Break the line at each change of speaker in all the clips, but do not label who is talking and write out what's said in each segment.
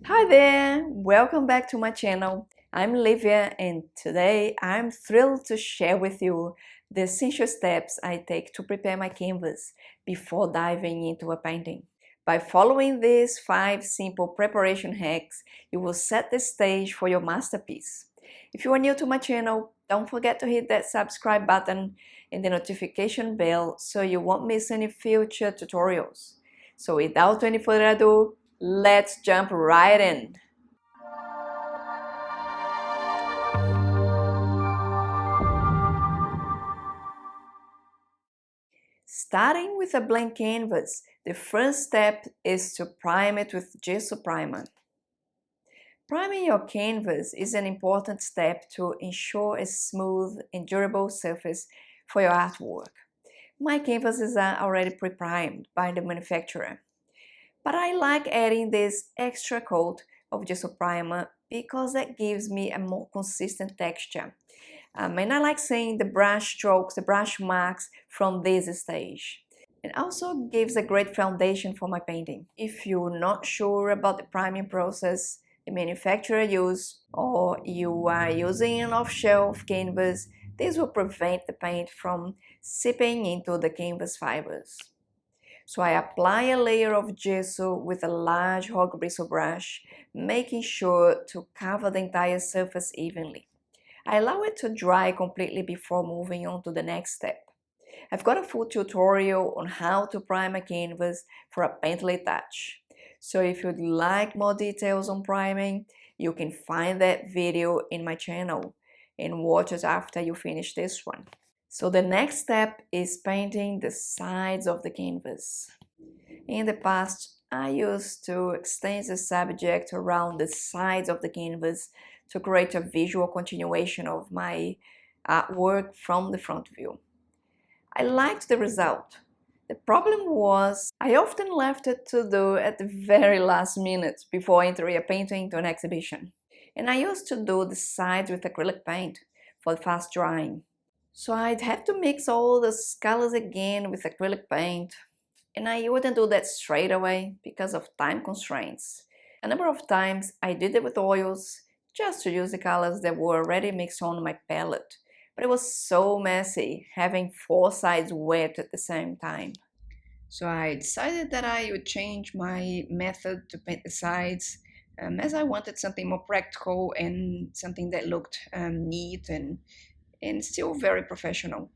Hi there, welcome back to my channel. I'm Livia and today I'm thrilled to share with you the essential steps I take to prepare my canvas before diving into a painting. By following these 5 simple preparation hacks, you will set the stage for your masterpiece. If you are new to my channel, don't forget to hit that subscribe button and the notification bell so you won't miss any future tutorials. So without any further ado, let's jump right in. Starting with a blank canvas, the first step is to prime it with gesso primer. Priming your canvas is an important step to ensure a smooth and durable surface for your artwork. My canvases are already pre-primed by the manufacturer, but I like adding this extra coat of gesso primer because that gives me a more consistent texture. And I like seeing the brush strokes, the brush marks from this stage. It also gives a great foundation for my painting. If you're not sure about the priming process the manufacturer used, or you are using an off-shelf canvas, this will prevent the paint from seeping into the canvas fibers. So I apply a layer of gesso with a large hog bristle brush, making sure to cover the entire surface evenly. I allow it to dry completely before moving on to the next step. I've got a full tutorial on how to prime a canvas for a painterly touch. So if you'd like more details on priming, you can find that video in my channel and watch it after you finish this one. So the next step is painting the sides of the canvas. In the past, I used to extend the subject around the sides of the canvas to create a visual continuation of my artwork from the front view. I liked the result. The problem was I often left it to do at the very last minute before entering a painting to an exhibition. And I used to do the sides with acrylic paint for fast drying. So I'd have to mix all the colors again with acrylic paint, and I wouldn't do that straight away because of time constraints. A number of times I did it with oils just to use the colors that were already mixed on my palette, but it was so messy having 4 sides wet at the same time. So I decided that I would change my method to paint the sides, as I wanted something more practical and something that looked neat and still very professional.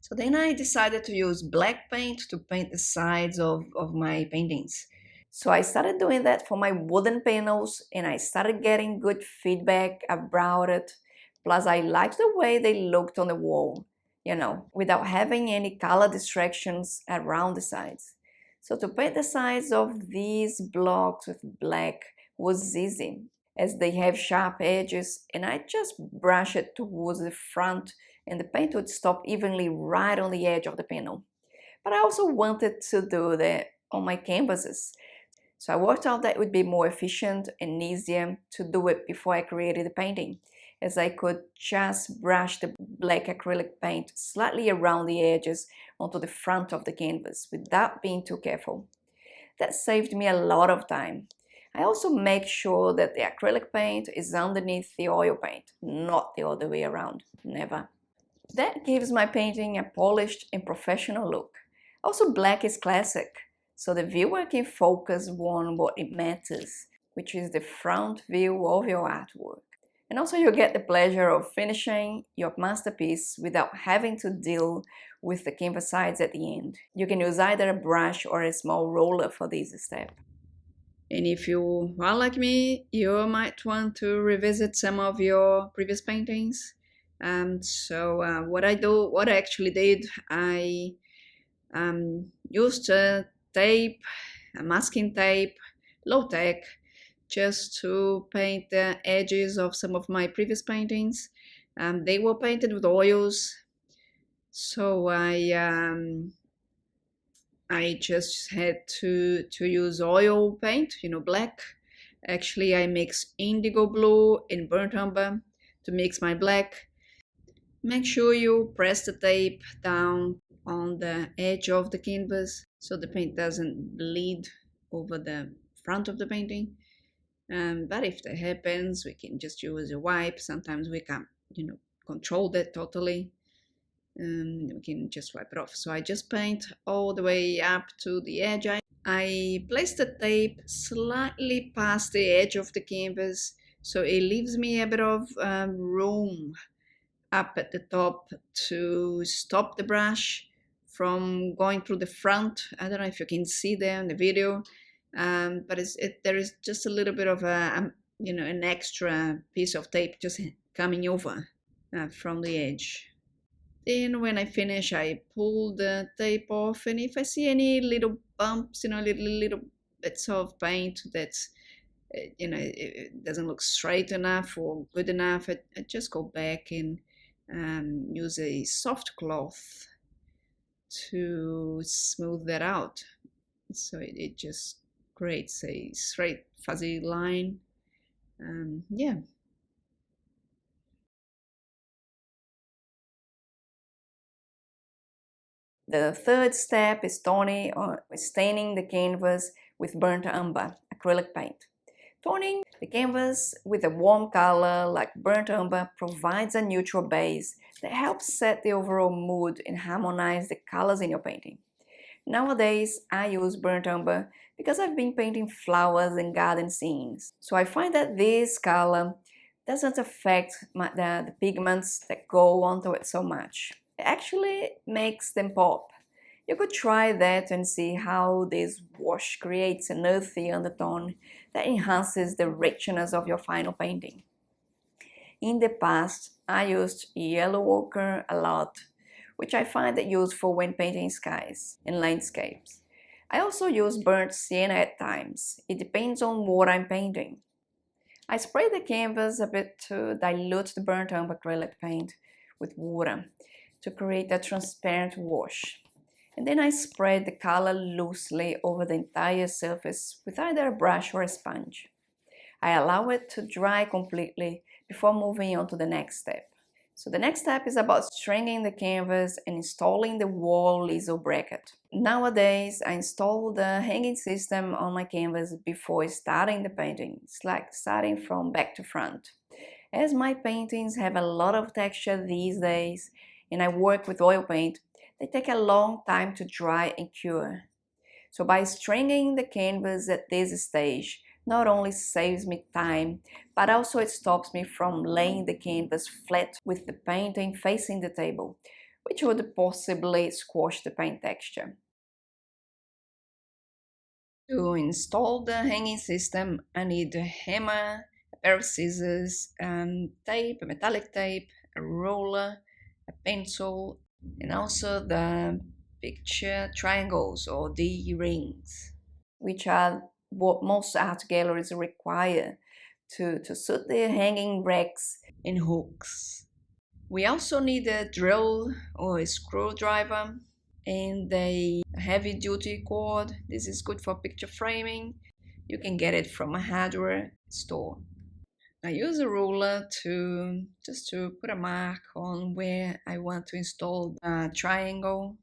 So then I decided to use black paint to paint the sides of my paintings. So I started doing that for my wooden panels and I started getting good feedback about it. Plus I liked the way they looked on the wall, without having any color distractions around the sides. So to paint the sides of these blocks with black was easy, as they have sharp edges, and I just brush it towards the front and the paint would stop evenly right on the edge of the panel. But I also wanted to do that on my canvases. So I worked out that it would be more efficient and easier to do it before I created the painting, as I could just brush the black acrylic paint slightly around the edges onto the front of the canvas without being too careful. That saved me a lot of time. I also make sure that the acrylic paint is underneath the oil paint, not the other way around, never. That gives my painting a polished and professional look. Also, black is classic, so the viewer can focus on what it matters, which is the front view of your artwork. And also you get the pleasure of finishing your masterpiece without having to deal with the canvas sides at the end. You can use either a brush or a small roller for this step. And if you are like me, you might want to revisit some of your previous paintings. What I actually did, I used tape, masking tape, low tech, just to paint the edges of some of my previous paintings. They were painted with oils, so I just had to use oil paint, black. Actually, I mix indigo blue and burnt umber to mix my black. Make sure you press the tape down on the edge of the canvas so the paint doesn't bleed over the front of the painting. But if that happens, we can just use a wipe. Sometimes we can't, control that totally. We can just wipe it off. So I just paint all the way up to the edge. I place the tape slightly past the edge of the canvas, so it leaves me a bit of room up at the top to stop the brush from going through the front. I don't know if you can see there in the video, but there is just a little bit of an extra piece of tape just coming over from the edge. Then when I finish, I pull the tape off, and if I see any little bumps, little bits of paint that's, it doesn't look straight enough or good enough, I just go back and use a soft cloth to smooth that out. So it just creates a straight fuzzy line. Yeah. The third step is toning or staining the canvas with burnt umber acrylic paint. Toning the canvas with a warm color like burnt umber provides a neutral base that helps set the overall mood and harmonize the colors in your painting. Nowadays, I use burnt umber because I've been painting flowers and garden scenes. So I find that this color doesn't affect the pigments that go onto it so much. It actually makes them pop. You could try that and see how this wash creates an earthy undertone that enhances the richness of your final painting. In the past, I used yellow ochre a lot, which I find it useful when painting skies and landscapes. I also use burnt sienna at times. It depends on what I'm painting. I spray the canvas a bit to dilute the burnt umber acrylic paint with water to create a transparent wash. And then I spread the color loosely over the entire surface with either a brush or a sponge. I allow it to dry completely before moving on to the next step. So the next step is about stringing the canvas and installing the wall liso bracket. Nowadays, I install the hanging system on my canvas before starting the painting. It's like starting from back to front. As my paintings have a lot of texture these days, and I work with oil paint, they take a long time to dry and cure. So by stringing the canvas at this stage, not only saves me time, but also it stops me from laying the canvas flat with the painting facing the table, which would possibly squash the paint texture. To install the hanging system, I need a hammer, a pair of scissors, tape, a metallic tape, a roller, a pencil, and also the picture triangles or D-rings, which are what most art galleries require to suit the hanging racks and hooks. We also need a drill or a screwdriver and a heavy-duty cord. This is good for picture framing. You can get it from a hardware store. I use a ruler just to put a mark on where I want to install a triangle.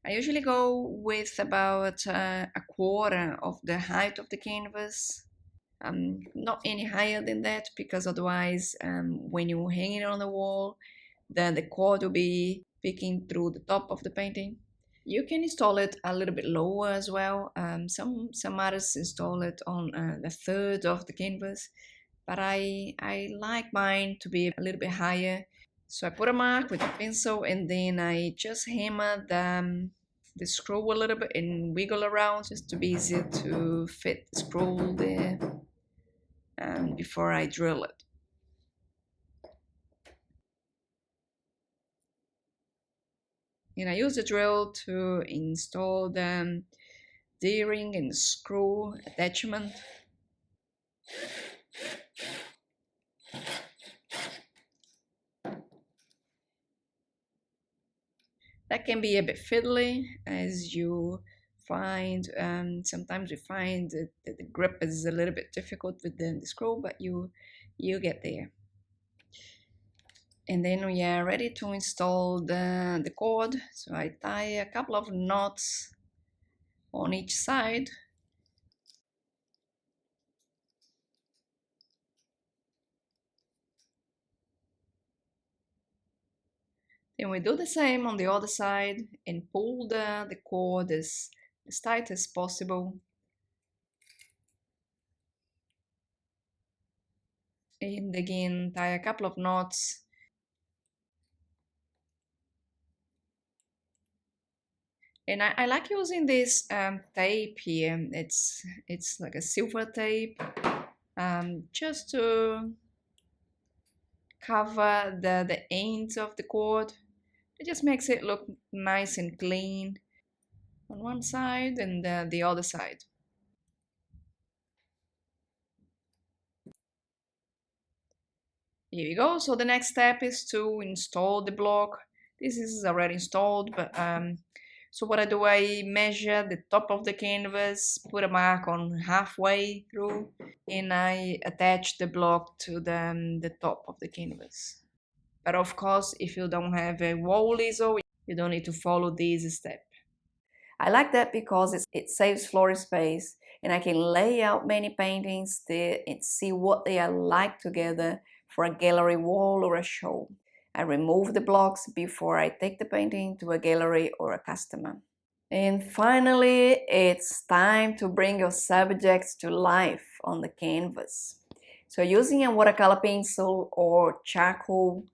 I usually go with about a quarter of the height of the canvas. Not any higher than that, because otherwise when you hang it on the wall, then the cord will be peeking through the top of the painting. You can install it a little bit lower as well. Some artists install it on the third of the canvas, but I like mine to be a little bit higher. So I put a mark with a pencil, and then I just hammer the screw a little bit and wiggle around just to be easier to fit the screw there before I drill it. And I use the drill to install the D-ring and screw attachment. That can be a bit fiddly, as you find sometimes we find that the grip is a little bit difficult with the screw, but you get there. And then we are ready to install the cord. So I tie a couple of knots on each side. And we do the same on the other side and pull the cord as tight as possible. And again, tie a couple of knots. And I like using this tape here. It's like a silver tape, just to cover the ends of the cord. It just makes it look nice and clean on one side and the other side. Here we go. So the next step is to install the block. This is already installed, but so what I do, I measure the top of the canvas, put a mark on halfway through, and I attach the block to the top of the canvas. But of course, if you don't have a wall easel, you don't need to follow this step. I like that because it saves floor space and I can lay out many paintings there and see what they are like together for a gallery wall or a show. I remove the blocks before I take the painting to a gallery or a customer. And finally, it's time to bring your subjects to life on the canvas. So using a watercolor pencil or a charcoal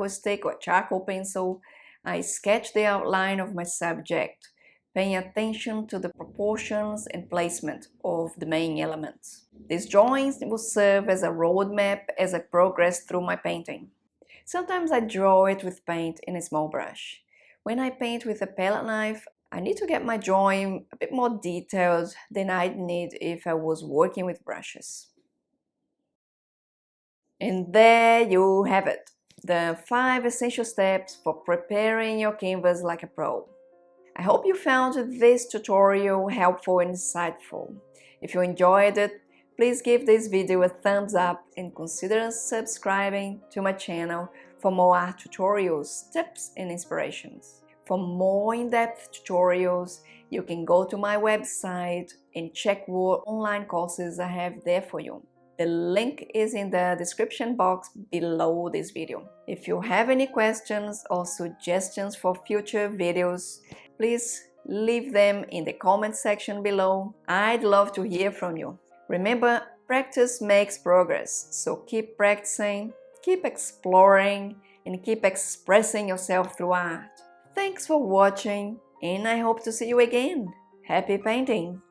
stick or charcoal pencil, I sketch the outline of my subject, paying attention to the proportions and placement of the main elements. These drawings will serve as a roadmap as I progress through my painting. Sometimes I draw it with paint in a small brush. When I paint with a palette knife, I need to get my drawing a bit more detailed than I'd need if I was working with brushes. And there you have it, the 5 essential steps for preparing your canvas like a pro. I hope you found this tutorial helpful and insightful. If you enjoyed it, please give this video a thumbs up and consider subscribing to my channel for more art tutorials, tips and inspirations. For more in-depth tutorials, you can go to my website and check what online courses I have there for you. The link is in the description box below this video. If you have any questions or suggestions for future videos, please leave them in the comment section below. I'd love to hear from you. Remember, practice makes progress, so keep practicing, keep exploring, and keep expressing yourself through art. Thanks for watching, and I hope to see you again. Happy painting!